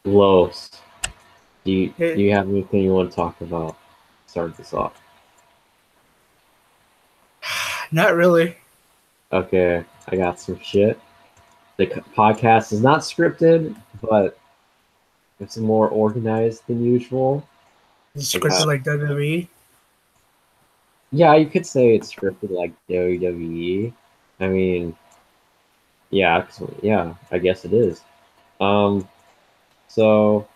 Los, do Hey, you have anything you want to talk about? Start this off. not really. Okay, I got some shit. The podcast is not scripted, but it's more organized than usual. It's I scripted got, like WWE. yeah, you could say it's scripted like WWE. I mean, yeah, yeah, I guess it is. Um, so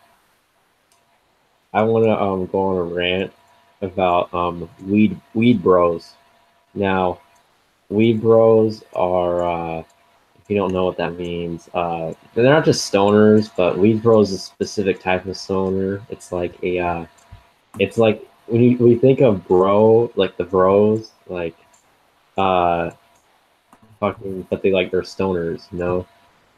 I want to go on a rant about weed bros. Now, weed bros are if you don't know what that means, they're not just stoners, but weed bros is a specific type of stoner. It's like a it's like when you think of bro, like the bros, like uh fucking, but they like they're stoners, you know?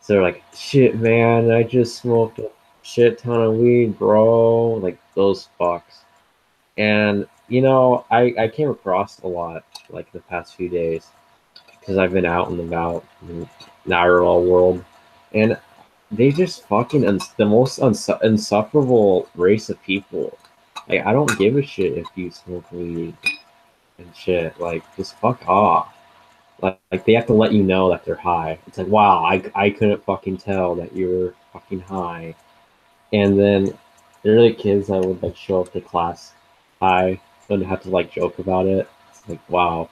So they're like, shit, man, I just smoked a shit ton of weed, bro. Like those fucks. And I came across a lot like the past few days because I've been out and about in the IRL world, and they just fucking the most insufferable race of people. Like I don't give a shit if you smoke weed and shit. Like just fuck off. Like they have to let you know that they're high. It's like wow, I couldn't fucking tell that you were fucking high. And then there are the kids that would like show up to class high and have to like joke about it. It's like wow,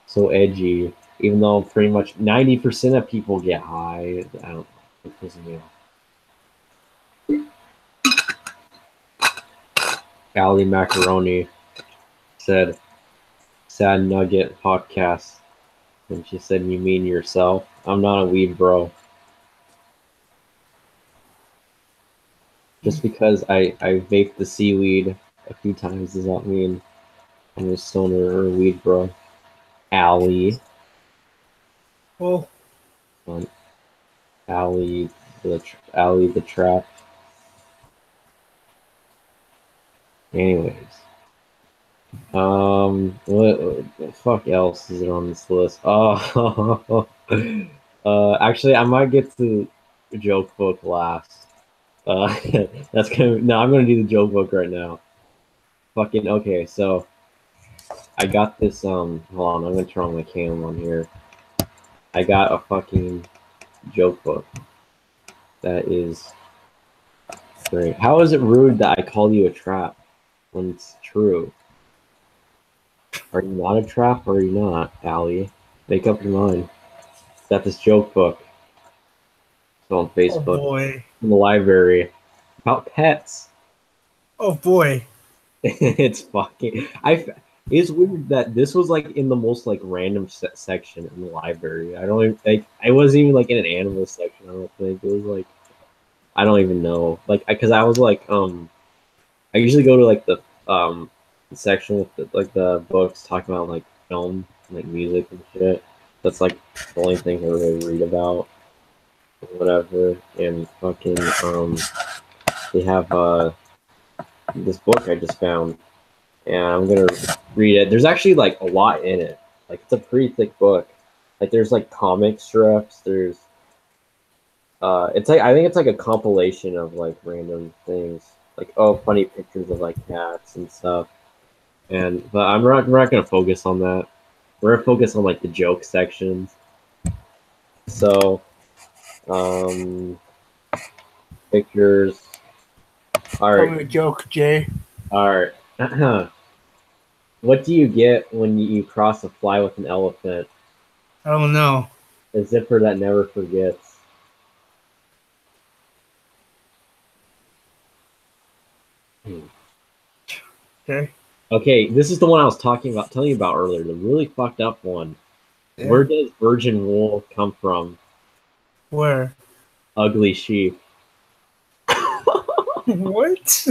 so edgy. Even though pretty much 90% of people get high, I don't know. It pisses me off. Ali Macaroni said, "Sad Nugget podcast," and she said, "You mean yourself? I'm not a weed bro. Just because I vaped the seaweed a few times does not mean I'm a stoner or a weed bro." Ali, Well, um, Ali the trap. Anyways, what the fuck else is there on this list? Oh, actually, I might get to joke book last. Uh, that's gonna no, I'm gonna do the joke book right now. Fucking okay, so I got this. Hold on, I'm gonna turn on my cam on here. I got a fucking joke book that is great. How is it rude that I call you a trap when it's true? Are you not a trap or are you not, Allie? Make up your mind. Got this joke book. It's on oh Facebook boy. in the library about pets. Oh boy. It's fucking. It's weird that this was like in the most like random section in the library. I don't even like. I wasn't even like in an animal section. I don't think it was like. I don't even know. Like, because I was like, I usually go to like um section with like the books talking about like film, like music and shit. That's like the only thing I really read about, or whatever. And fucking they have this book I just found, and I'm gonna read it. There's actually like a lot in it. Like it's a pretty thick book. Like there's like comic strips. There's it's like I think it's like a compilation of like random things. Like oh, funny pictures of like cats and stuff. And but we're not gonna focus on that. We're gonna focus on like the joke sections. So um pictures. All Tell right, me a joke, Jay. all right. What do you get when you cross a fly with an elephant? I don't know. A zipper that never forgets. Hmm. Okay. Okay, this is the one I was telling you about earlier. The really fucked up one. Yeah. Where does virgin wool come from? Where? Ugly sheep. What?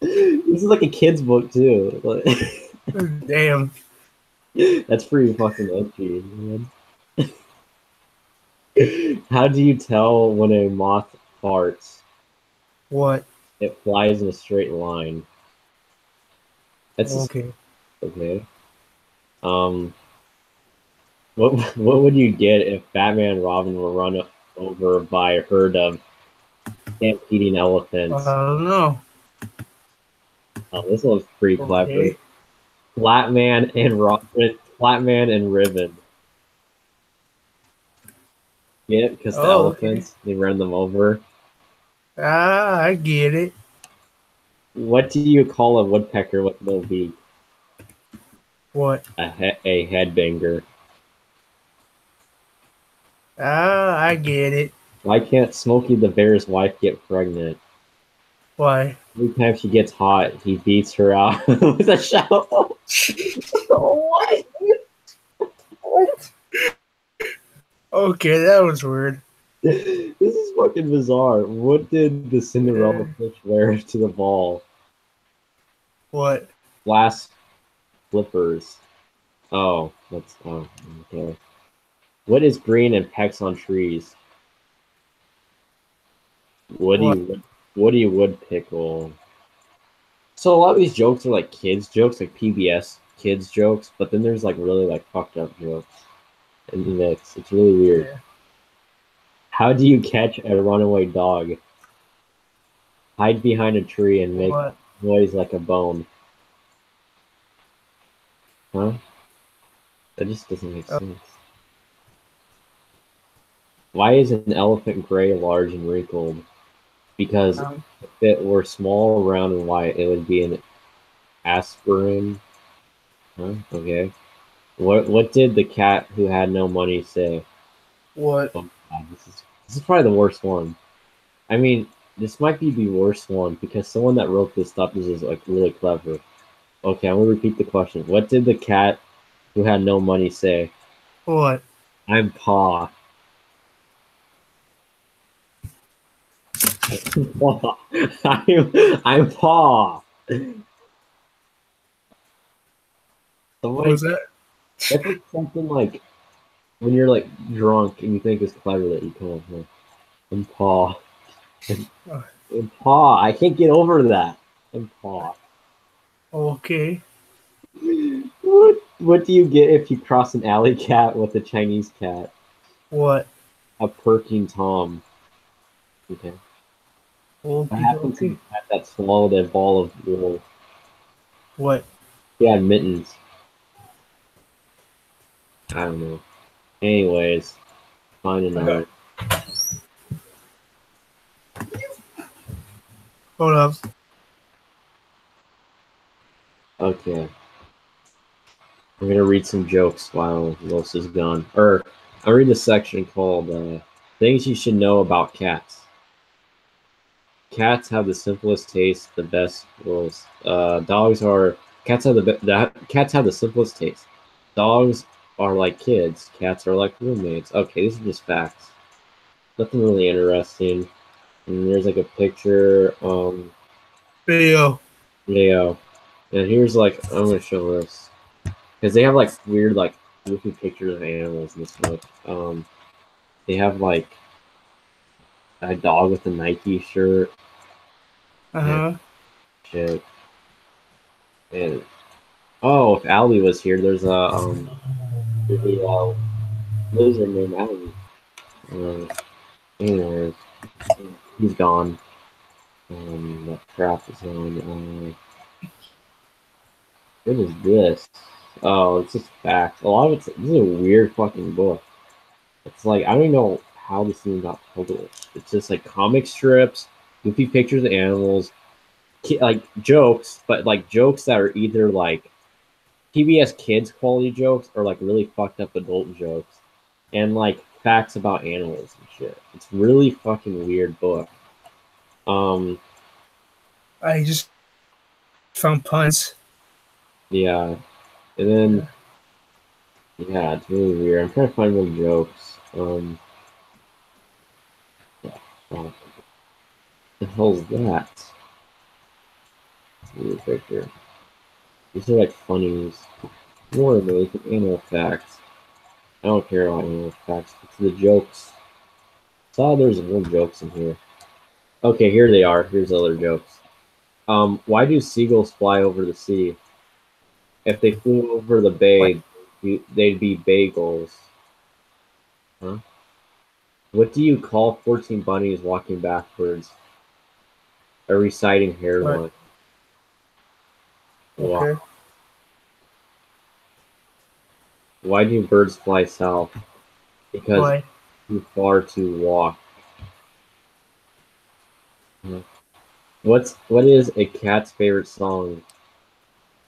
This is like a kid's book too. Damn. That's pretty fucking edgy, man. How do you tell when a moth farts? What? It flies in a straight line. That's just Okay. okay. Um, what what would you get if Batman and Robin were over by a herd of stampeding I elephants. don't know. Oh, this one's pretty clever. Okay. Flatman and Ribbon. Get it? Because the Oh, okay. elephants, they run them over. Ah, I get it. What do you call a woodpecker with no beak? What? A headbanger. Ah, I get it. Why can't Smokey the Bear's wife get pregnant? Why? Every time she gets hot, he beats her out with a shovel. What? What? Okay, that was weird. This is fucking bizarre. What did the Cinderella fish wear to the ball? What? Glass flippers. Oh, okay. What is green and pecks on trees? What? Woody wood pickle. So a lot of these jokes are like kids jokes, like PBS kids jokes, but then there's like really like fucked up jokes in the mix. It's really weird. Yeah. How do you catch a runaway dog? Hide behind a tree and make What? noise like a bone. Huh? That just doesn't make sense. Why is an elephant gray, large, and wrinkled? Because Um, if it were small, round, and white, it would be an aspirin. Huh? Okay. What did the cat who had no money say? what? Oh God, this is probably the worst one. I mean, this might be the worst one because someone that wrote this stuff is like really clever. Okay, I'm gonna repeat the question. What did the cat who had no money say? What? I'm Pa. I'm Pa. What Somebody, was that? that's like something like when you're like drunk and you think it's clever that you come up with. I'm Pa. I'm Pa. I can't get over that. I'm Pa. Okay. What do you get if you cross an alley cat with a Chinese cat? What? A perking Tom. Okay. What Okay. happened to the Okay. cat that swallowed a ball of wool? What? He had mittens. I don't know. Anyways, find another. Hold up. Okay. I'm gonna read some jokes while Los is gone. Or I'll read the section called "Things You Should Know About Cats." Cats have the simplest taste, the best rules. Dogs are cats have cats have the simplest taste. Dogs are like kids. Cats are like roommates. Okay, these are just facts. Nothing really interesting. And there's like a picture. Video. Yeah. And here's like I'm gonna show this because they have like weird like goofy pictures of animals in this book. They have like a dog with a Nike shirt and Uh-huh. shit. And oh, if Allie was here, there's a lizard named Allie. Anyways, he's gone. That crap is on. What is this? Oh, it's just facts. A lot of this is a weird fucking book. It's like I don't even know how this thing got published. It's just like comic strips, goofy pictures of animals, like jokes, but like jokes that are either like PBS Kids quality jokes or like really fucked up adult jokes, and like facts about animals and shit. It's really fucking weird book. Um, I just found puns. yeah, and then yeah, it's really weird. I'm trying to find more jokes. Yeah, what the hell's that? Weird picture. These are like funnies. More amazing animal facts. I don't care about animal facts. It's the jokes. Saw there's more jokes in here. Okay, here they are. Here's other jokes. Why do seagulls fly over the sea? If they flew over the What? bay, they'd be bagels. Huh? What do you call 14 bunnies walking backwards? A reciting What? heroine. Wow. Okay. Why do birds fly south? Because Why? too far to walk. What is a cat's favorite song?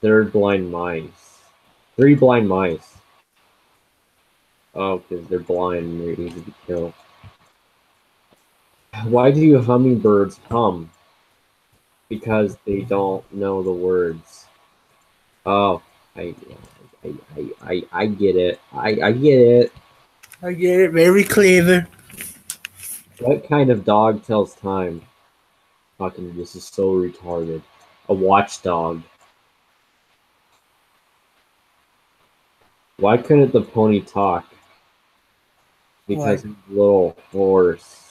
Third blind mice. Three blind mice. Oh, because they're blind and they're easy to kill. Why do hummingbirds hum? Because they don't know the words. Oh, I, I get it. I get it. I get it. Very clever. What kind of dog tells time? Fucking, this is so retarded. A watchdog. Why couldn't the pony talk? Why? Because he's a little hoarse.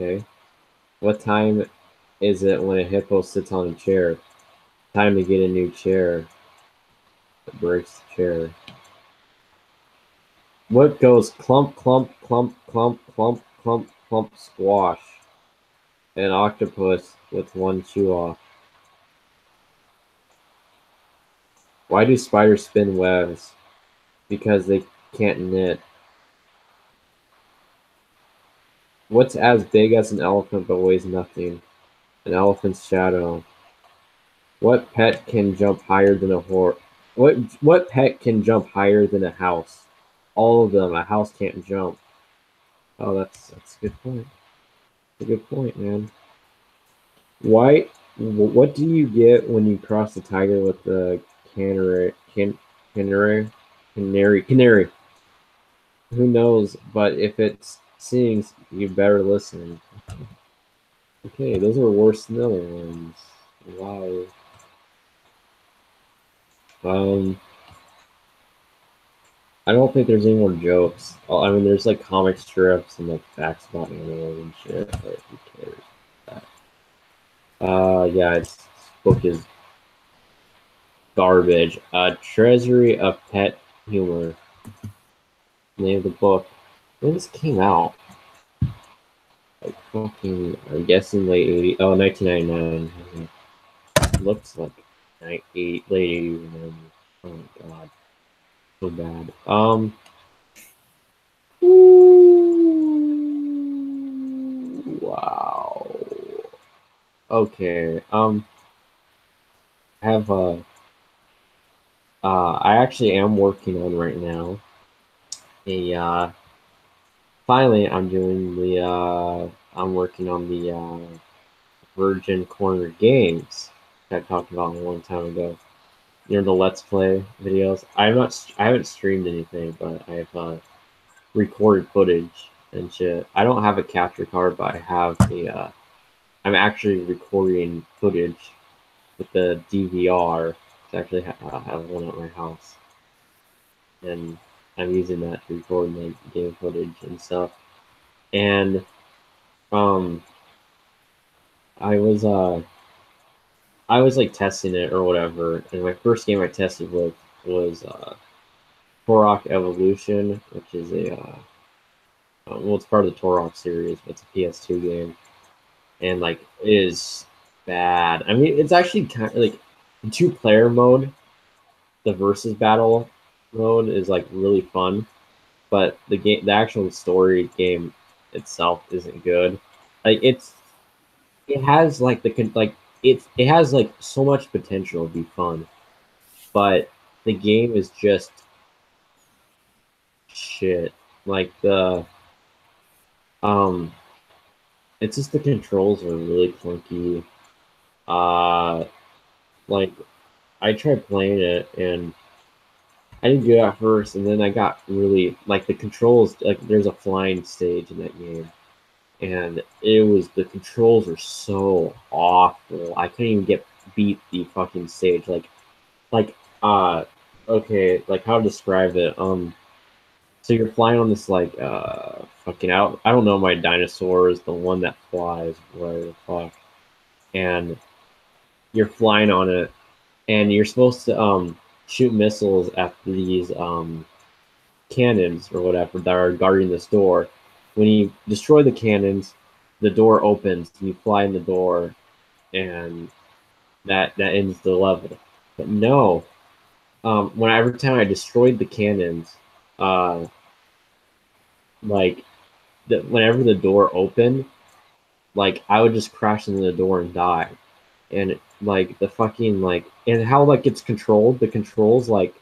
Okay. What time is it when a hippo sits on a chair? Time to get a new chair. It breaks the chair. What goes clump, clump, clump, clump, clump, clump, clump, squash? An octopus with one shoe off. Why do spiders spin webs? Because they can't knit. What's as big as an elephant but weighs nothing? An elephant's shadow. What pet can jump higher than a horse? What pet can jump higher than a house? All of them. A house can't jump. Oh, that's a good point. That's a good point, man. Why? What do you get when you cross the tiger with the canary? Canary? Canary. Who knows? But if it sings, you better listen. Okay, those are worse than the other ones. Wow. Um, I don't think there's any more jokes. I mean, there's like comic strips and like facts about animals and shit, but who cares? Yeah, this book is garbage. Treasury of Pet Humor. Name of the book. When this came out? Like fucking, I'm guessing late 80s. Oh, 1999. Looks like late 80s. Oh my god, so bad. Wow. Okay. I have I actually am working on right now a finally I'm doing the I'm working on the Virgin Corner games that I talked about a long time ago. You know, the Let's Play videos. I haven't streamed anything, but I've recorded footage and shit. I don't have a capture card, but I have the I'm actually recording footage with the DVR. I actually have one at my house, and I'm using that to record my game footage and stuff. And um, I was I was like testing it or whatever, and my first game I tested with was Pyrohork Evolution, which is a well, it's part of the Turok series, but it's a PS2 game, and like it is bad. I mean, it's actually kind of like two-player mode. The versus battle mode is like really fun, but the actual story game itself isn't good. Like it has like it has like so much potential to be fun, but the game is just shit. Like the um, it's just the controls are really clunky. Uh, like I tried playing it and I did good at first, and then I got really like the controls. Like there's a flying stage in that game, and it was the controls are so awful. I couldn't even get beat the fucking stage. Like uh okay, like how to describe it. So you're flying on this like fucking out. I don't know, my dinosaur is the one that flies, whatever the fuck, and you're flying on it, and you're supposed to shoot missiles at these cannons or whatever that are guarding this door. when you destroy the cannons, the door opens and you fly in the door, and that ends the level. But no, when every time I destroyed the cannons, uh, like whenever the door opened, like I would just crash into the door and die. And like the fucking like and how like it's controlled, the controls like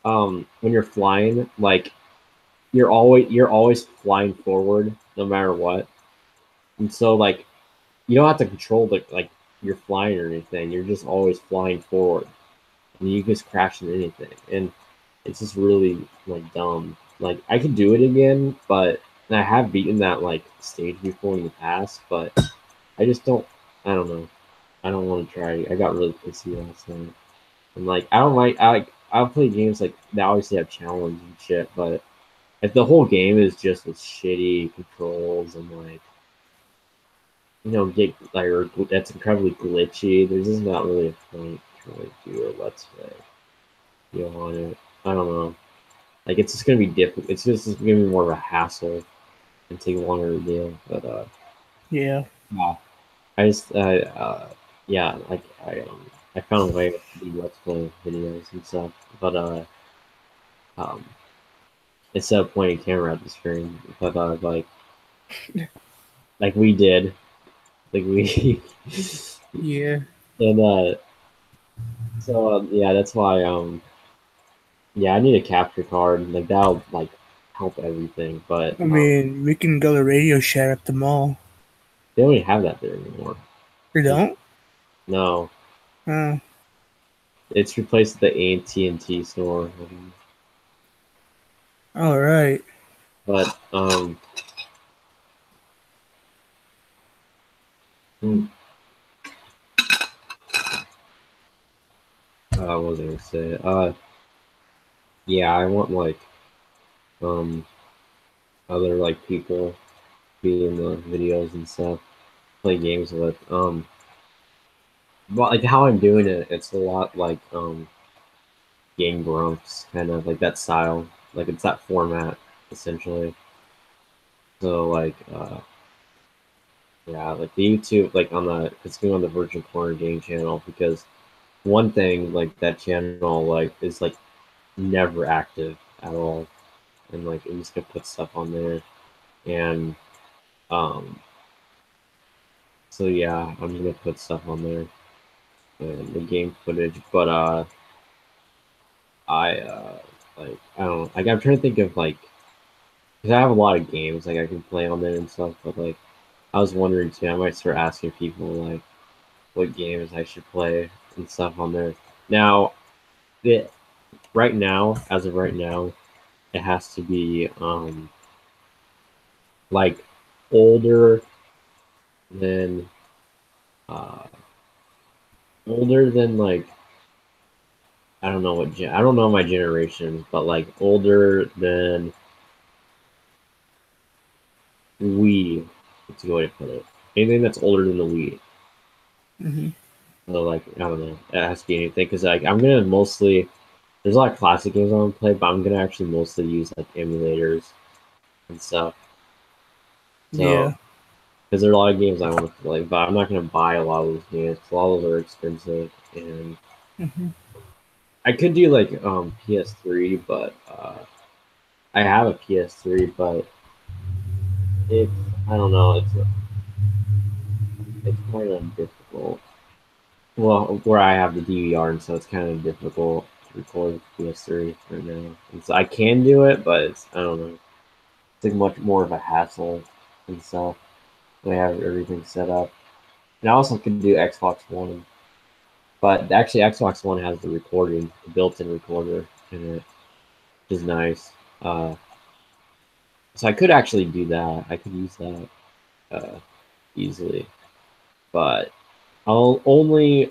when you're flying, like you're always flying forward no matter what. And so like you don't have to control the like you're flying or anything. You're just always flying forward. And you just crash into anything. And it's just really like dumb. Like I could do it again, but and I have beaten that like stage before in the past, but I just don't. I don't know. I don't want to try. I got really pissy last night. And like I don't like. I'll play games like they obviously have challenges and shit, but if the whole game is just with shitty controls and like get like or that's incredibly glitchy, there's just not really a point to really do a let's play. On it. I don't know. Like it's just gonna be difficult. It's just gonna be more of a hassle and take longer to do. But Yeah. yeah, I just yeah, like I found a way to do let's play videos and stuff. But um instead of pointing camera at the screen, but like we did, like we Yeah. and so yeah, that's why yeah, I need a capture card. Like that'll like help everything, but I mean, we can go to Radio Shack at the mall. they don't even have that there anymore. You don't? No, Oh. it's replaced the AT&T store. All right. But hmm, what was I gonna say? Yeah, I want like um other like people be in the videos and stuff, play games with. But like how I'm doing it, it's a lot like Game Grumps, kind of like that style. Like it's that format essentially. So like yeah, like the YouTube like on the it's going on the Virgin Corner Game channel because one thing like that channel like is like never active at all, and like I'm just gonna put stuff on there, and um, so yeah, I'm gonna put stuff on there and the game footage, but I like I don't know, like I'm trying to think of like because I have a lot of games like I can play on there and stuff, but like I was wondering too, I might start asking people like what games I should play and stuff on there. Now, it right now, as of right now, it has to be like older than uh older than like I don't know I don't know my generations, but like older than we. What's a good way to put it? Anything that's older than the Wii. Hmm. So like I don't know, it has to be anything because like I'm gonna mostly there's a lot of classic games I want to play, but I'm gonna actually mostly use like emulators and stuff. So Yeah. because there are a lot of games I want to play, but I'm not gonna buy a lot of those games. 'Cause a lot of those are expensive, and Hmm. I could do like PS3, but I have a PS3, but it's I don't know, it's kind of difficult. Well, where I have the DVR, and so it's kind of difficult to record with PS3 right now. And so I can do it, but it's I don't know, it's like much more of a hassle and stuff. I have everything set up, and I also can do Xbox One. But actually, Xbox One has the recording, the built-in recorder in it, which is nice. So I could actually do that. I could use that uh, easily. But only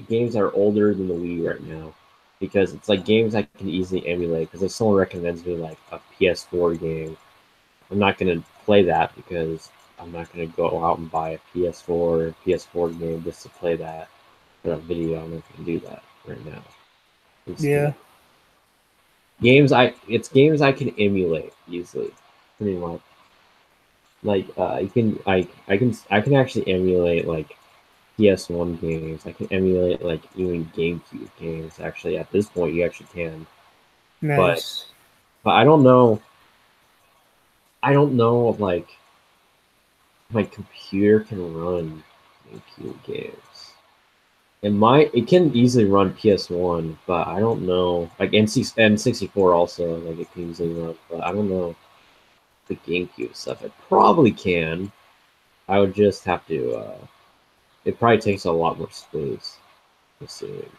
games that are older than the Wii right now, because it's like games I can easily emulate. Because if someone recommends me like a PS4 game, I'm not gonna play that because I'm not gonna go out and buy a PS4 game just to play that for a video. I'm not gonna do that right now. Yeah. Instead, games I can emulate easily. pretty much. Like you can I can actually emulate like PS1 games. I can emulate like even GameCube games. Actually, at this point, you actually can. But Nice. but I don't know. I don't know if, like, my computer can run GameCube games. It can easily run PS1, but I don't know. Like N64 also, like it can easily run, but I don't know the GameCube stuff. It probably can. I would just have to. It probably takes a lot more space. Assuming.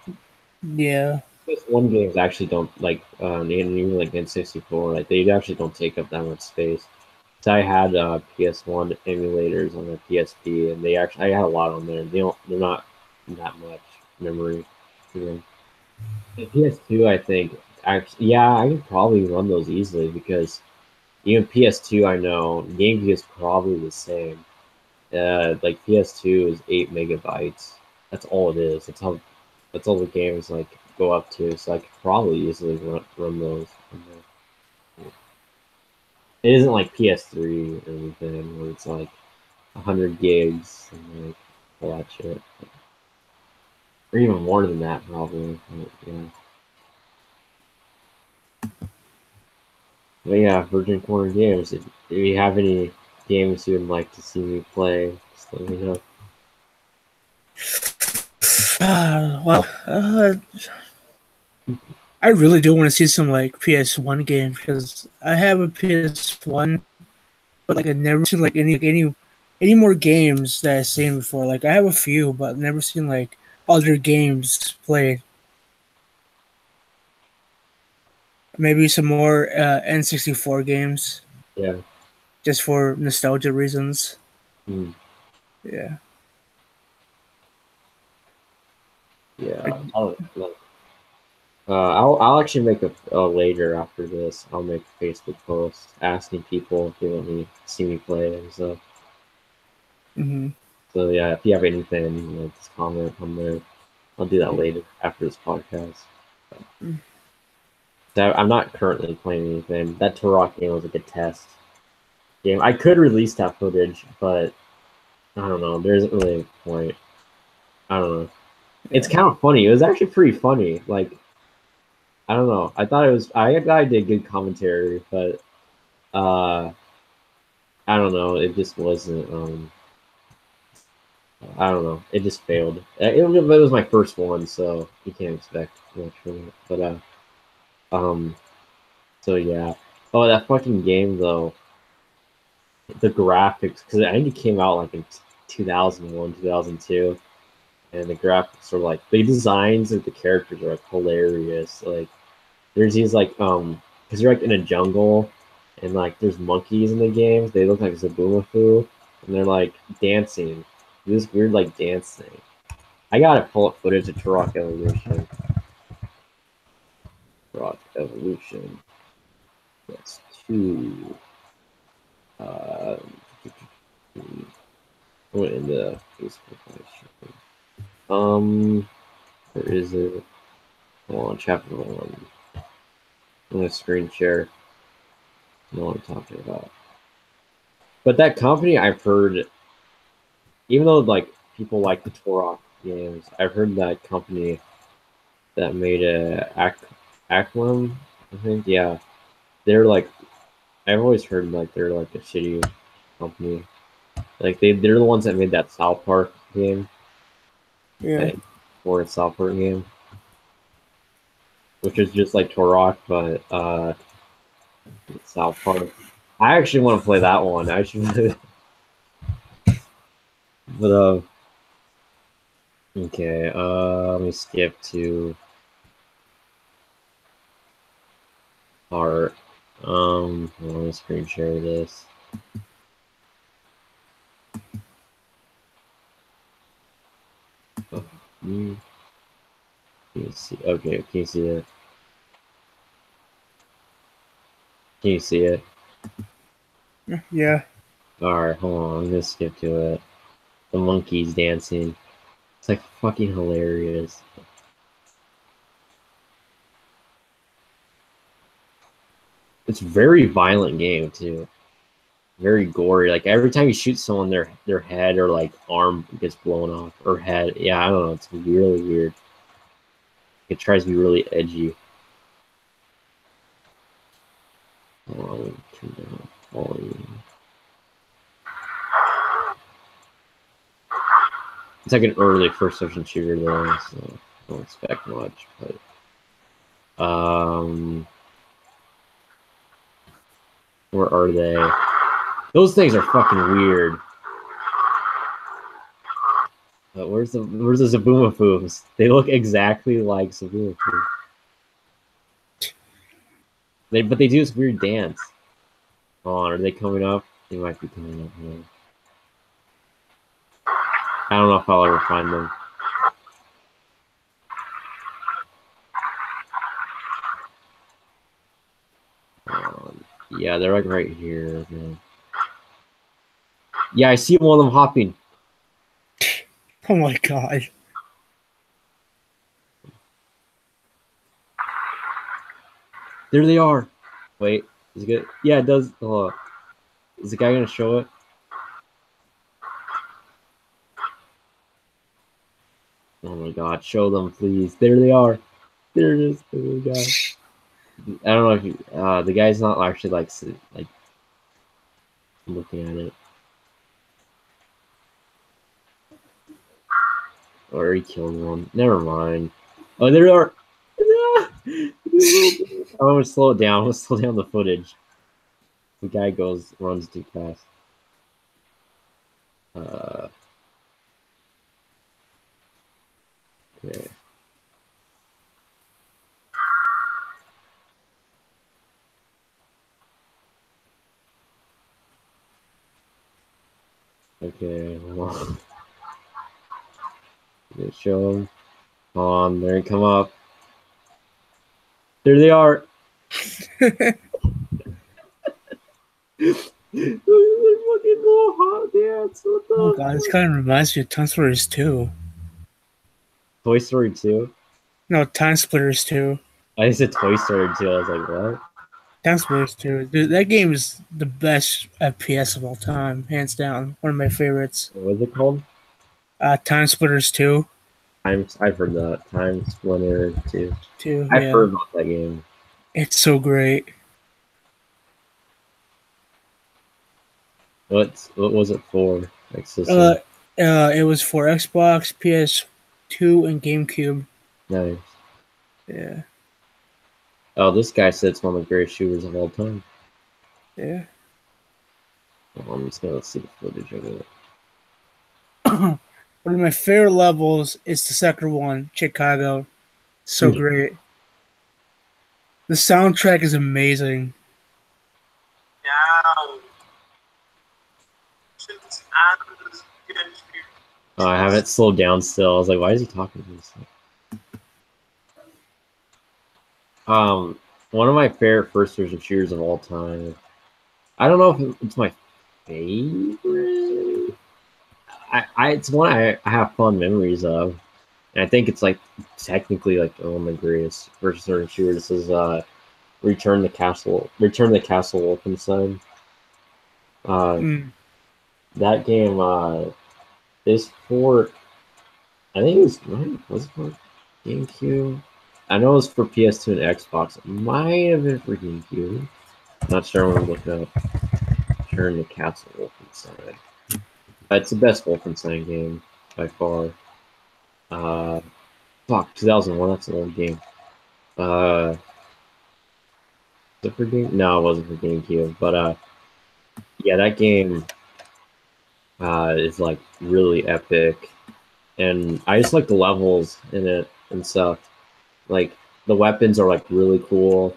Yeah. PS1 games actually don't like, and even like N64, like they actually don't take up that much space. So I had PS1 emulators on the PSP, and they actually I had a lot on there. They're not that much memory to them. The PS2, I think, actually, yeah, I could probably run those easily because even PS2, I know GameCube is probably the same. Like PS2 is 8 MB. That's all it is. That's all the games like go up to. So I could probably easily run those. It isn't like PS3 or anything where it's like 100 gigs and like all that shit, or even more than that probably. But yeah, Virgin Corner Games. If you have any games you would like to see me play, just let me know. Well, I really do want to see some like PS1 games because I have a PS1, but like I've never seen like any more games that I've seen before. Like I have a few, but I've never seen like other games played. Maybe some more N64 games Yeah. just for nostalgia reasons. Mm, Yeah. yeah. Like, I'll actually make a later after this. I'll make a Facebook post asking people if they want me to see me play and stuff. mhm. So yeah, if you have anything, just comment on there. I'll do that later after this podcast. So I'm not currently playing anything. That Turok game was like a test game. I could release that footage, but I don't know. There isn't really a point. I don't know. It's Yeah. kind of funny. It was actually pretty funny. Like, I don't know. I thought it was. I thought I did good commentary, but uh, I don't know. It just wasn't. I don't know. It just failed. It was my first one, so you can't expect much from it. But so yeah. Oh, that fucking game though. The graphics, because I think it came out like in 2001, 2002, and the graphics are like the designs of the characters are like hilarious. Like there's these like because you're like in a jungle, and like there's monkeys in the games. They look like Zaboomafoo, and they're like dancing. This weird like dancing. I gotta pull up footage of Turok Evolution. Turok Evolution. That's two. Uh, I went into Facebook. Where is it? Hold on, chapter one. I'm gonna screen share. I know what I'm talking about. But that company, I've heard, even though like people like the Turok games, I've heard that company that made Aklum, I think, yeah, they're like I've always heard like they're like a shitty company. Like they're the ones that made that South Park game, Yeah. that or South Park game, which is just like Turok, but South Park. I actually want to play that one. I should, but okay. Let me skip to art. Let me screen share this. Oh, can you see? Okay, can you see it? Can you see it? Yeah. All right, hold on. I'm gonna skip to it. The monkeys dancing. It's like fucking hilarious. It's a very violent game too. very gory. Like every time you shoot someone, their head or like arm gets blown off or head. Yeah, I don't know. It's really weird. It tries to be really edgy. Oh, turn down volume. It's like an early first-person shooter though, so don't expect much. But where are they? Those things are fucking weird. Where's the Zaboomafooms? They look exactly like Zaboomafooms. But they do this weird dance. Oh, are they coming up? They might be coming up here. I don't know if I'll ever find them. Yeah, they're like right here. Yeah, I see one of them hopping. Oh my god. There they are. Wait, is it good? Yeah, it does. Oh, is the guy gonna show it? Oh my god, show them, please. There they are. There it is. There we go. I don't know if you, the guy's not actually like looking at it. Or he killed one. Never mind. Oh, there are. I'm gonna slow it down. I'm gonna slow down the footage. The guy runs too fast. Okay. Okay, well, show them. Come on, there, come up. There they are. They're fucking little hot dance. What the Oh god, this kind of reminds me of Time Splitters 2. Toy Story 2? No, Time Splitters 2. I said Toy Story 2. I was like, what? Time Splitters 2. Dude, that game is the best FPS of all time, hands down. One of my favorites. What was it called? Time Splitters 2. I've heard that. Time Splinter 2. 2, I've yeah. heard about that game. It's so great. What was it for? Like It was for Xbox, PS2, and GameCube. Nice. Yeah. Oh, this guy said it's one of the greatest shooters of all time. Yeah. Well, I'm just gonna see the footage of it. One of my favorite levels is the second one, Chicago. So great. The soundtrack is amazing. Oh, I have it slowed down still. I was like, why is he talking to this? One of my favorite first-person shooters of all time. I don't know if it's my favorite. It's one I have fun memories of, and I think it's like technically like one of my greatest first-person shooters. This is Return the Castle Wolfenstein. That game is for, I think it was it for GameCube? I know it was for PS2 and Xbox. It might have been for GameCube. Not sure when I'm looking up. Return the Castle Wolfenstein. It's the best Wolfenstein game by far. Fuck, 2001. That's an old game. Was it for Game? No, it wasn't for GameCube. But yeah, that game is like really epic, and I just like the levels in it and stuff. Like the weapons are like really cool.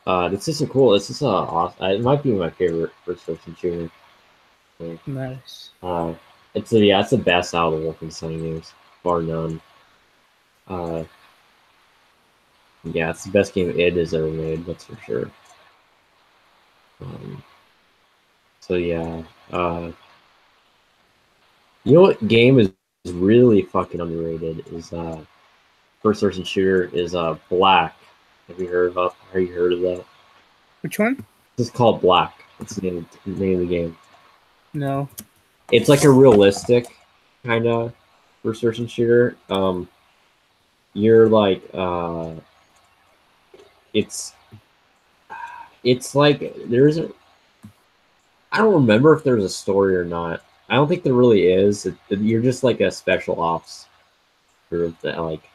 It's just cool. It's just awesome. It might be my favorite first-person shooter. Nice. It's the best out of the Wolfenstein games, bar none. Yeah, it's the best game id has ever made. That's for sure. So yeah, you know what game is really fucking underrated is first-person shooter is Black. Have you heard of that? Which one? This is called Black. What's the name of the game? No. It's like a realistic kind of first-person shooter. You're like it's like there's a I don't remember if there's a story or not. I don't think there really is. You're just like a special ops group that like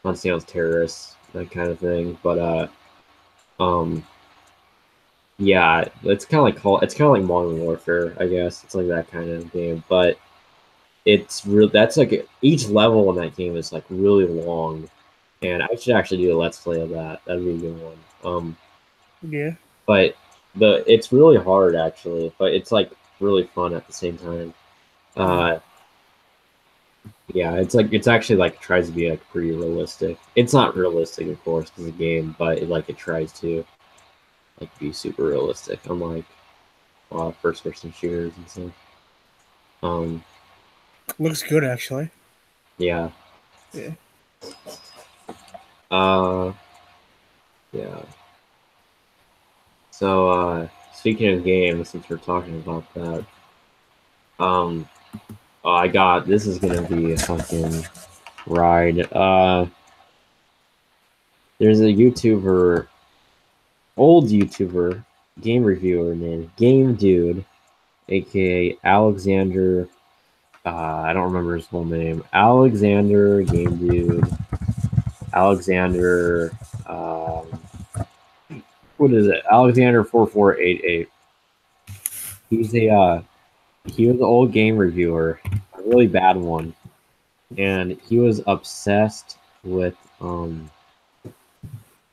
hunts down terrorists, that kind of thing. But um, yeah, it's kind of like Modern Warfare, I guess. It's like that kind of game, but it's real. That's like each level in that game is like really long, and I should actually do a let's play of that. That'd be a good one. Yeah. But it's really hard actually, but it's like really fun at the same time. Uh, yeah, it's actually like tries to be like pretty realistic. It's not realistic, of course, because it's a game, but it tries to like be super realistic, unlike first person shooters and stuff. Um, Looks good actually. yeah. Yeah. Uh, yeah. So speaking of games, since we're talking about that, um, I got this is gonna be a fucking ride. There's a old YouTuber, game reviewer named Game Dude, aka Alexander. I don't remember his full name. Alexander Game Dude. Alexander. Um, what is it? Alexander 4488. He's a he was an old game reviewer, a really bad one, and he was obsessed with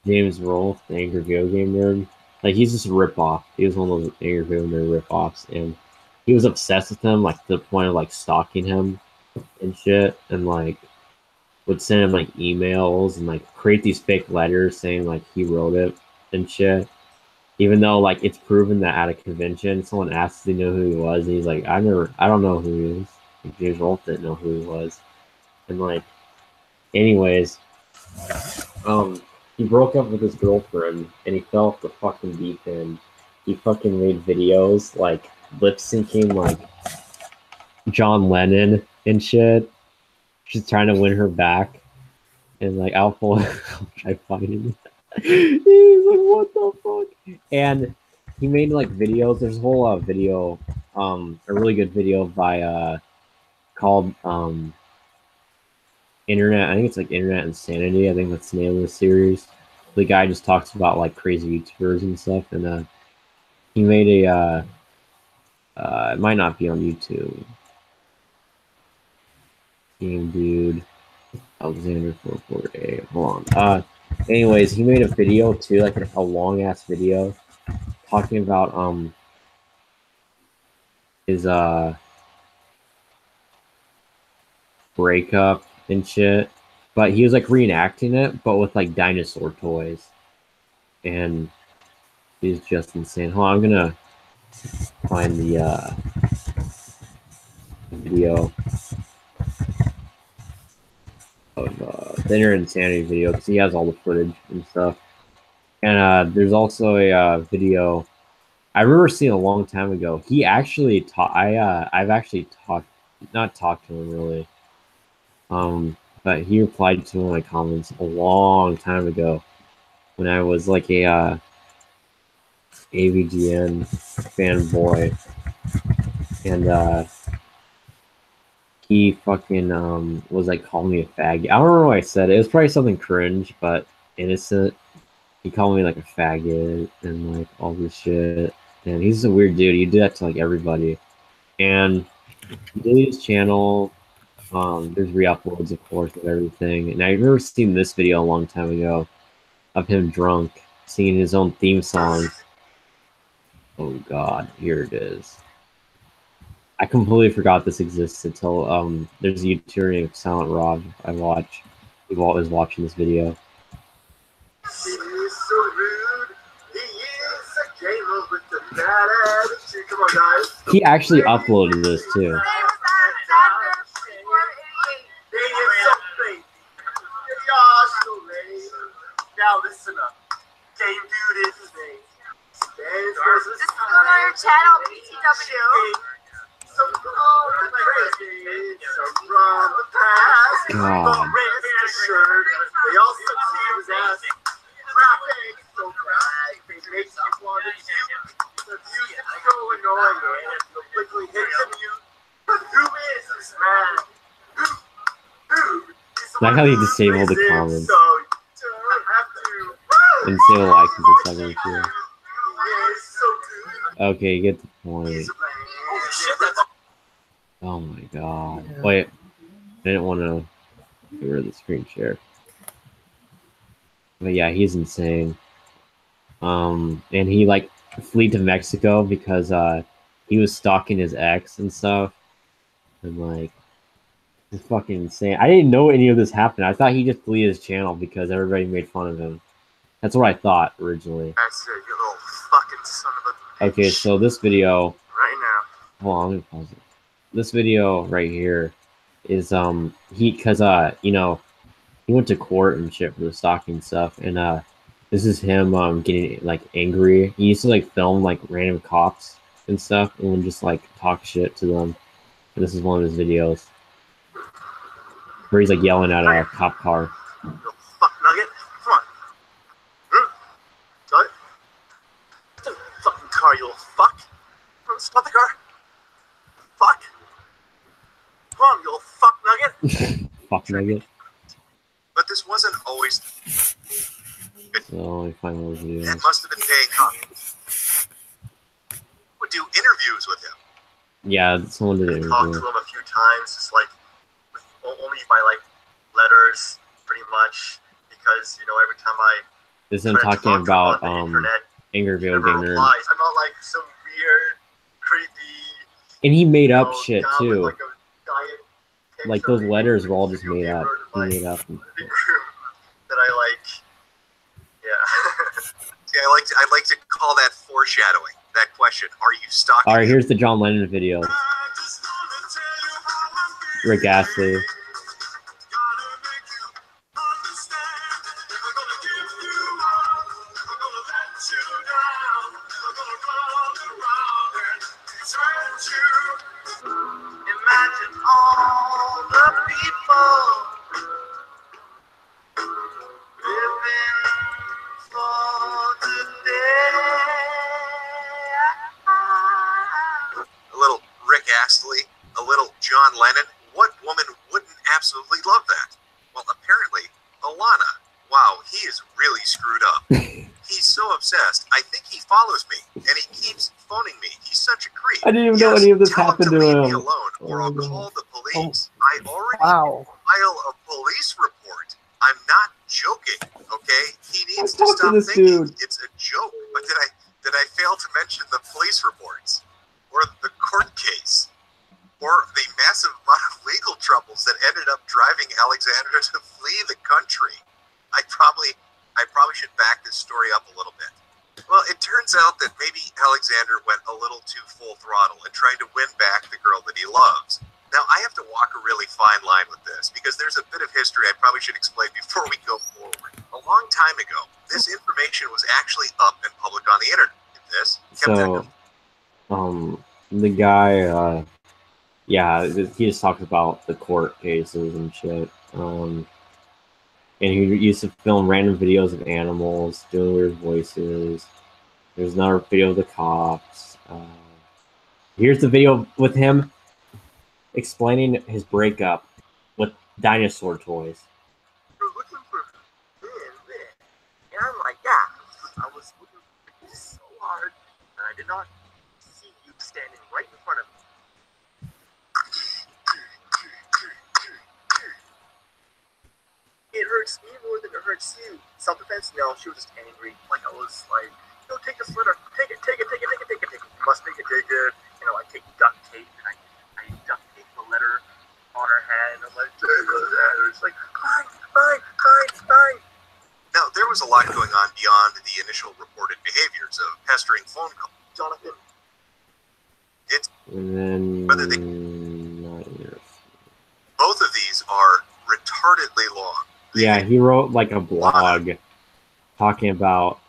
James Rolfe, the Angry Video Game Nerd. Like he's just a ripoff. He was one of those Angry Video Nerd ripoffs, and he was obsessed with him, like to the point of like stalking him and shit, and like would send him like emails and like create these fake letters saying like he wrote it and shit. Even though like it's proven that at a convention, someone asked if he knew who he was, and he's like, I don't know who he is. Like, James Rolfe didn't know who he was, and like, anyways, he broke up with his girlfriend and he fell off the fucking deep end. He fucking made videos like lip syncing like John Lennon and shit. She's trying to win her back, and like I'll try finding it. He's like, what the fuck? And he made like videos. There's a whole video, a really good video by called Internet. I think it's like Internet Insanity. I think that's the name of the series. The guy just talks about like crazy YouTubers and stuff, and he made a. It might not be on YouTube. Game Dude, Alexander 448. Hold on. Anyways, he made a video too, like a long ass video, talking about his breakup and shit. But he was like reenacting it, but with like dinosaur toys, and he's just insane. Hold on, I'm gonna find the video of the Internet Insanity video because he has all the footage and stuff. And there's also a video I remember seeing a long time ago. He actually taught. I've actually not talked to him really. But he replied to one of my comments a long time ago when I was like a AVGN fanboy, and he fucking was like calling me a faggot. I don't remember what I said. It was probably something cringe but innocent. He called me like a faggot and like all this shit. And he's a weird dude. He did that to like everybody. And he did his channel. There's re-uploads, of course, of everything. And I remember seeing this video a long time ago of him drunk singing his own theme song. Oh God, here it is. I completely forgot this exists until there's a YouTuber named Silent Rob I watch. He was watching this video. He is so rude. He is a gamer with the bad attitude. Come on, guys. He actually uploaded this too. Now listen up. Game Dude is his name. This is on our channel, PTW. Some from the past. God. They all succeed his ass. Traffic so bright, it makes you want to shoot. The music's so annoying, and so quickly hits you. But who is this man? Who? Like how he disabled the comments So you don't have to. and say likes is a second too. He is so good. Okay, you get the point. Holy shit, that's Oh my god. Yeah. Wait, I didn't want to get rid of the screen share. But yeah, he's insane. And he like fled to Mexico because he was stalking his ex and stuff. And like, it's fucking insane. I didn't know any of this happened. I thought he just deleted his channel because everybody made fun of him. That's what I thought originally. That's it, you little fucking son of a bitch. Okay, so this video, Right now. hold on, let me pause it. This video right here is because you know, he went to court and shit for the stalking stuff, and this is him getting like angry. He used to like film like random cops and stuff and would just like talk shit to them. And this is one of his videos where he's like yelling at a cop car. You little fuck nugget. Come on. Got it? Get the fucking car, you little fuck. Come on, stop the car. Fuck. Come on, you little fuck nugget. Fuck nugget. But this wasn't always. So let me find those That videos. must have been paying off. Would do interviews with him. Yeah, someone did it. Talked to him a few times, just like only by like letters, pretty much, because you know every time I This is him try to talking talk to him about on the internet, angry he video never gamer. replies. I'm not like some weird, creepy. And he made you up know, shit guy with, too. like, a giant Like picture those of letters a were all just video made gamer, up. He like, made up. the big room that I like. Yeah. See, I like to call that foreshadowing. That question: are you stalking? All right, him? here's the John Lennon video. Rick Astley. Imagine all the people living for today. A little Rick Astley, a little John Lennon. What woman wouldn't absolutely love that? Well, apparently, Alana. Wow, he is really screwed up. He's so obsessed. I think he follows me, and he keeps phoning me. He's such a creep. I didn't even know any of this tell happened to leave me him. alone, or Oh I'll my God. call the police. I already Wow. file a police report. I'm not joking. Okay, he needs to Talk to stop this thinking dude. it's a joke. But did I fail to mention the police reports, or the court case, or the massive amount of legal troubles that ended up driving Alexander to flee the country? I probably should back this story up a little bit. Well, it turns out that maybe Alexander went a little too full throttle in trying to win back the girl that he loves. Now, I have to walk a really fine line with this because there's a bit of history I probably should explain before we go forward. A long time ago, this information was actually up and public on the internet. This kept So, the guy, yeah, he just talks about the court cases and shit. And he used to film random videos of animals, doing weird voices. There's another video of the cops. Here's the video with him explaining his breakup with dinosaur toys. You're looking for this. And I'm like, yeah, I was looking for you so hard, and I did not see you standing right in front of me. It hurts me more than it hurts you. Self-defense? No, she was just angry. Like, I was like, no, take this letter. Take it. You must take it. You know, I take duct tape, and I duct tape the letter on her head, and I'm like, take the letter. It's like, fine. Now, there was a lot going on beyond the initial reported behaviors of pestering phone calls. Jonathan. And then... Whether they- Both of these are retardedly long. Yeah, he wrote like a blog talking about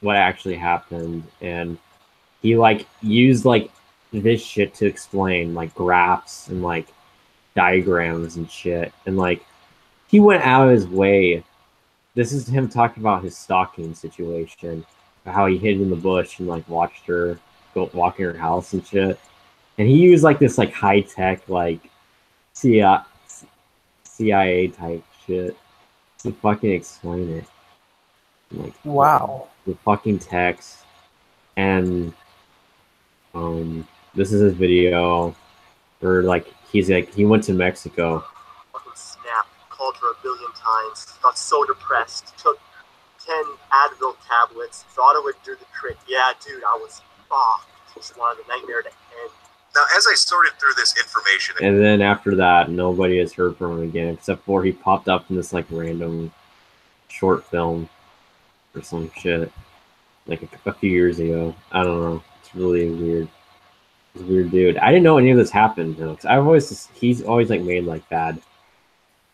what actually happened, and he like used like this shit to explain like graphs and like diagrams and shit, and like he went out of his way. This is him talking about his stalking situation, how he hid in the bush and like watched her go walking her house and shit. And he used like this like high tech like CIA type shit to fucking explain it. Like Wow. the fucking text. And this is his video where like he went to Mexico. Snap, called her a billion times, got so depressed, took 10 Advil tablets, thought it would do the trick. Yeah, dude, I was fucked. Just wanted the nightmare to end. Now, as I sorted through this information, And then after that, nobody has heard from him again, except for he popped up in this like random short film or some shit, like a few years ago. I don't know. It's really weird. He's a weird dude. I didn't know any of this happened. You know, 'cause he's always like made like bad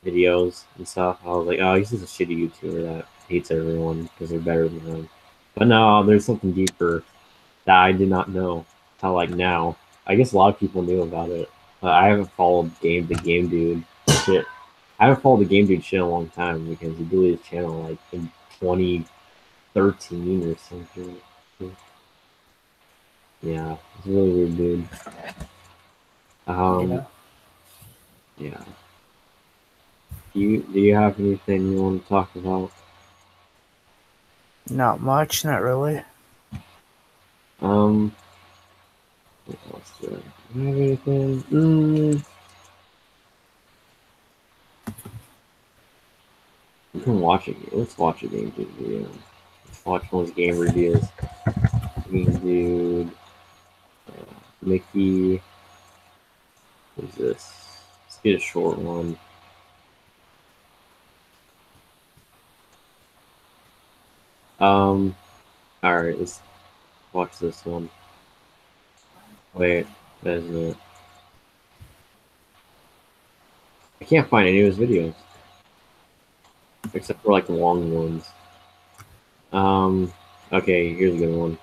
videos and stuff. I was like, oh, he's just a shitty YouTuber that hates everyone because they're better than him. But no, there's something deeper that I did not know. How like now, I guess a lot of people knew about it. I haven't followed the Game Dude shit. I haven't followed the Game Dude shit in a long time because he deleted his channel like in 2013 or something. Yeah, it's a really weird dude. Yeah. Do you have anything you want to talk about? Not much, not really. What else do I have anything? You can watch it. Let's watch a Game Dude video. Let's watch one of his game reviews. Game Dude, Mickey. What is this? Let's get a short one. Alright, let's watch this one. Wait, that isn't it. I can't find any of his videos. Except for like long ones. Okay, here's a good one.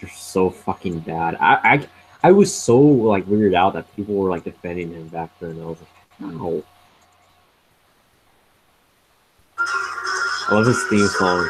They're so fucking bad. I was so like weirded out that people were like defending him back then. I was like, no. I love his theme song.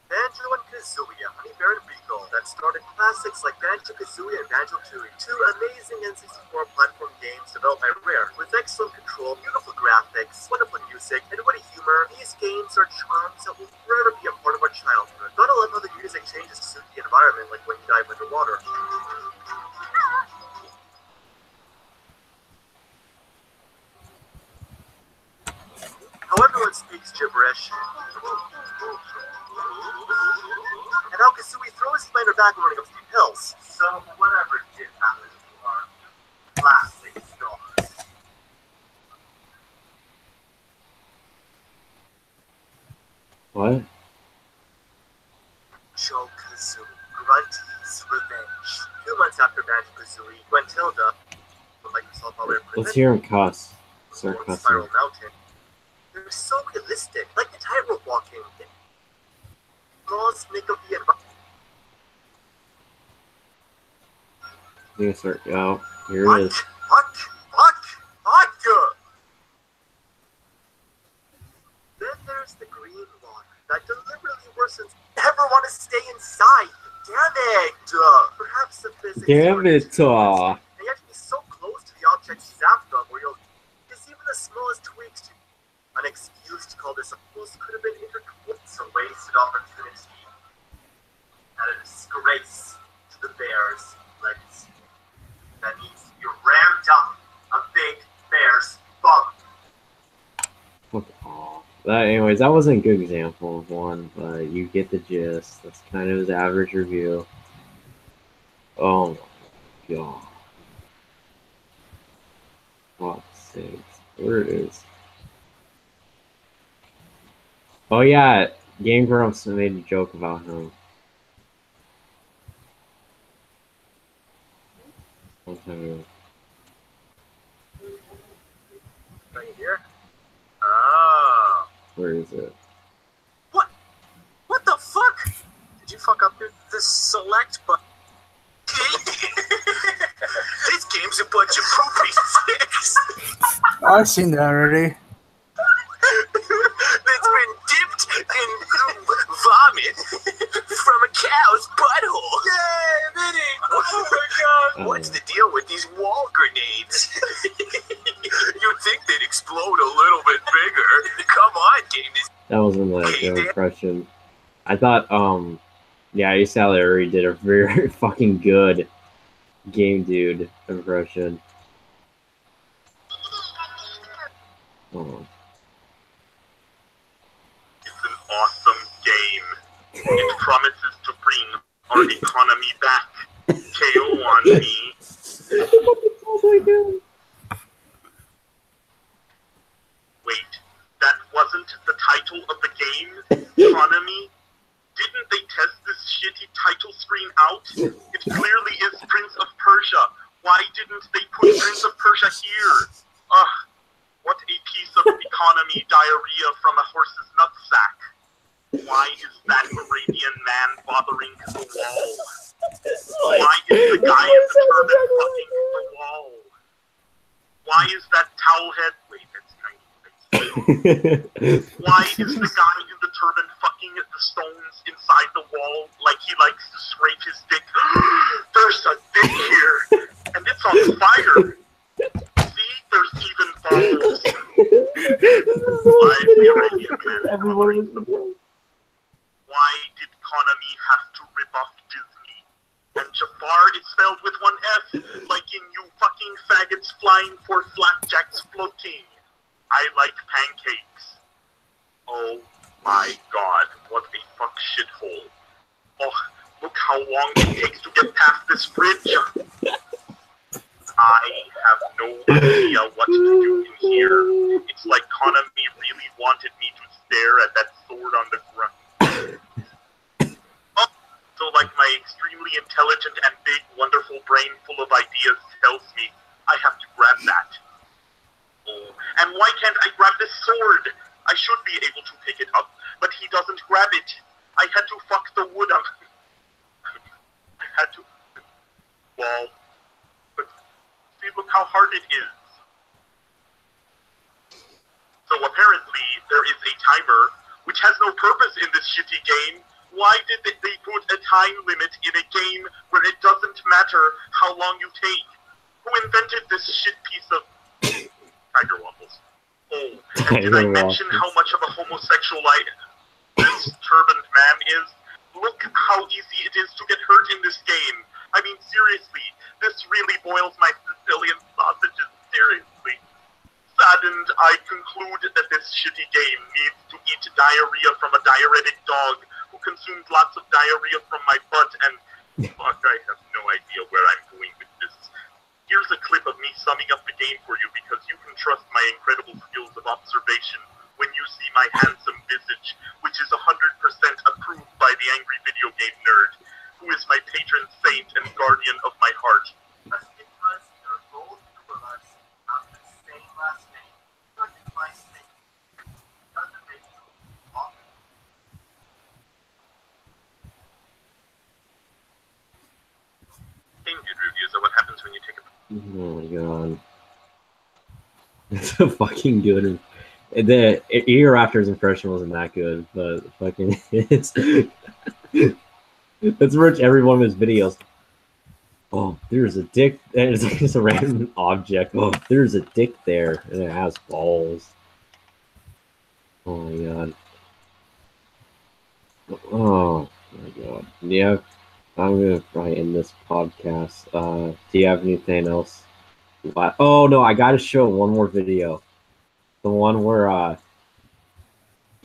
Banjo-Kazooie, Honey Bear and Rico, that started classics like Banjo-Kazooie and Banjo-Tooie, two amazing N64 platform games developed by Rare, with excellent control, beautiful graphics, wonderful music, and witty humor. These games are charms that will forever be a part of our childhood. Gotta love how the music changes to suit the environment, like when you dive underwater. How everyone speaks gibberish. And how Kazooie throws his miner back running up steep hills. So whatever did happen to our classic stars. What? Banjo-Kazooie, Grunty's Revenge. 2 months after Banjo-Kazooie, Gwentilda, like yourself already Let's hear him cuss. Start cussing. Spiral Mountain. They're so realistic, like the tightrope walking. Laws make of the environment. Yeah, start. Oh, here it is. Then there's the green water that deliberately worsens. Never want to stay inside. Damn it! Perhaps the physics. Damn it! They have to be so close to the objects zapped them, where you'll. Because even the smallest tweaks to an excuse to call this a post could have been intertwined. It's a wasted opportunity. And a disgrace to the Bears' legacy. That means you rammed up a big Bears bum. Fuck off. Anyways, that wasn't a good example of one, but you get the gist. That's kind of his average review. Oh my god. Fuck's sakes. Where it is. Oh yeah, Game Grumps made a joke about him. Long time ago. Right here. Oh. Where is it? What? What the fuck? Did you fuck up the select button? This game's a bunch of poopy sticks. I've seen that already. That's been dipped in vomit from a cow's butthole. Yay, Vinny! Oh my god! What's the deal with these wall grenades? You'd think they'd explode a little bit bigger. Come on, game. That wasn't like an impression. I thought, yeah, Ace already did a very fucking good Game Dude impression. Oh. It's an awesome game. It promises to bring our economy back. KO on me. Wait, that wasn't the title of the game? Economy? Didn't they test this shitty title screen out? It clearly is Prince of Persia. Why didn't they put Prince of Persia here? Ugh, what a piece of economy diarrhea from a horse's nutsack. Why is that Arabian man bothering the wall? Why is the guy in the turban fucking the wall? Why is that towel head? Wait, that's tiny. Why is the guy in the turban fucking at the stones inside the wall like he likes to scrape his dick? There's a dick here, and it's on fire. See, there's even balls. Why is the Arabian man bothering the wall? Why did Konami have to rip off Disney? And Jafar is spelled with one F, like in you fucking faggots flying for flapjacks floating. I like pancakes. Oh my god, what a fuck shithole. Oh, look how long it takes to get past this bridge. I have no idea what to do in here. It's like Konami really wanted me to stare at that sword on the ground. Oh, so like my extremely intelligent and big, wonderful brain full of ideas tells me I have to grab that. Oh, and why can't I grab this sword? I should be able to pick it up, but he doesn't grab it. I had to fuck the wood up. I had to... Well, but see, look how hard it is. So apparently there is a timer, which has no purpose in this shitty game. Why did they put a time limit in a game where it doesn't matter how long you take? Who invented this shit piece of... Tiger Waffles. Oh, and did I mention how much of a homosexual this turbaned man is? Look how easy it is to get hurt in this game. I mean, seriously, this really boils my Sicilian sausages, seriously. Saddened, I conclude that this shitty game needs to eat diarrhea from a diuretic dog who consumed lots of diarrhea from my butt, and fuck, I have no idea where I'm going with this. Here's a clip of me summing up the game for you because you can trust my incredible skills of observation when you see my handsome visage, which is 100% approved by the angry video game nerd, who is my patron saint and guardian of my heart. That's because you're both equivalents of the same last name. Look at my snake. Doesn't make you awful. Game Dude reviews are what happens when you take a... Oh my god. It's a fucking good. The Eoraptor's impression wasn't that good, but fucking it's that's merch every one of his videos. Oh, there's a dick. And it's like just a random object. Oh, there's a dick there, and it has balls. Oh my god. Oh my god. Yeah, I'm gonna probably end this podcast. Do you have anything else? Oh no, I gotta show one more video. The one where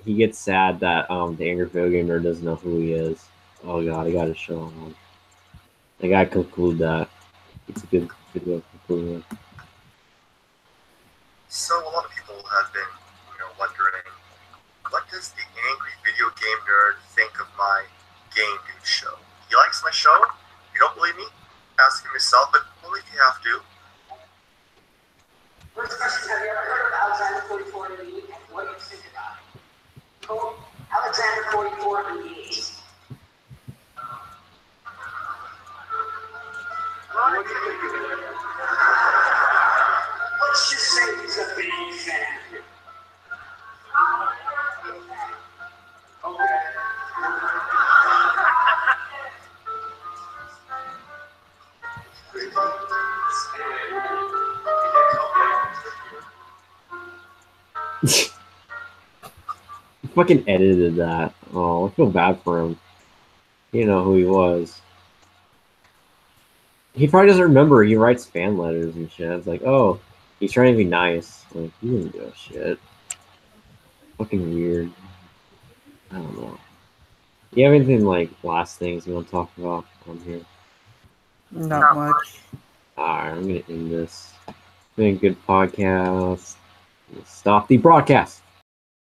he gets sad that the angry video game nerd doesn't know who he is. Oh god, I gotta show him. I gotta conclude that. It's a good video to conclude with. So a lot of people have been, wondering, what does the angry video game nerd think of my Game Dude show? He likes my show? You don't believe me? Ask him yourself, but Only if you have to. First question, have you ever heard of Alexander 44 in the East? What do you think about it? Cool. Alexander 44 in the East. What do you think of it? Let's just say he's a big fan. Okay. He fucking edited that. Oh, I feel bad for him. You know who he was. He probably doesn't remember. He writes fan letters and shit. It's like, oh, he's trying to be nice. Like, you didn't give a shit. Fucking weird. I don't know. You have anything like last things you want to talk about on here? Not much. Alright, I'm gonna end this. It's been a good podcast. Stop the broadcast.